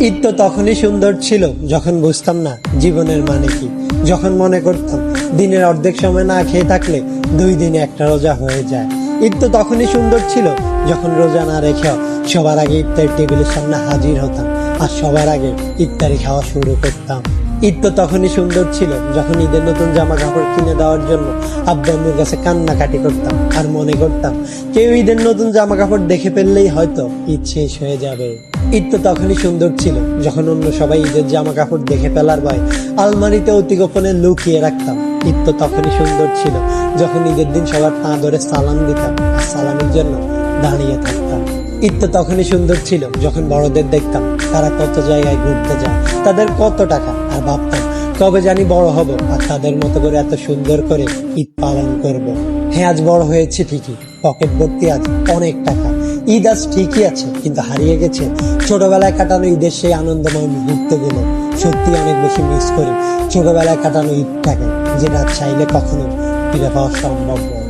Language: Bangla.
ঈদ তো তখনই সুন্দর ছিল যখন বুঝতাম না জীবনের মানে কি, যখন মনে করতাম দিনের অর্ধেক সময় না খেয়ে থাকলে 2 দিনে একটা রোজা হয়ে যায়। ঈদ তো তখনই সুন্দর ছিল যখন রোজা না রেখেও সবার আগে ইফতার টেবিলের সামনে হাজির হতাম আর সবার আগে ইফতারি খাওয়া শুরু করতাম। ঈদ তো তখনই সুন্দর ছিল যখন ঈদের নতুন জামা কাপড় কিনে দেওয়ার জন্য আব্বু আম্মুর কাছে কান্নাকাটি করতাম আর মনে করতাম কেউ ঈদের নতুন জামা কাপড় দেখে ফেললেই হয়তো ঈদ শেষ হয়ে যাবে। ঈদ তো তখনই সুন্দর ছিল যখন অন্য সবাই ঈদের জামা কাপড় দেখে ফেলার ভয় আলমারিতে অতি গোপনে লুকিয়ে রাখতাম। ঈদ তো তখনই সুন্দর ছিল যখন ঈদের দিন সবার পা ধরে সালাম দিতাম আর সালামের জন্য দাঁড়িয়ে থাকতাম। ঈদ তো তখনই সুন্দর ছিল যখন বড়দের দেখতাম তারা কত জায়গায় ঘুরতে যায়, তাদের কত টাকা, আর ভাবতাম কবে জানি বড় হব আর তাদের মতো করে এত সুন্দর করে ঈদ পালন করব। হ্যাঁ, আজ বড় হয়েছে ঠিকই, পকেট ভর্তি আজ অনেক টাকা। ঈদ আজ ঠিকই আছে, কিন্তু হারিয়ে গেছে ছোটবেলায় কাটানো ঈদের সেই আনন্দময় মুহূর্তগুলো। সত্যি অনেক বেশি মিস করি ছোটবেলায় কাটানো ঈদটাকে, যেটা চাইলে কখনো ফিরে পাওয়া সম্ভব নয়।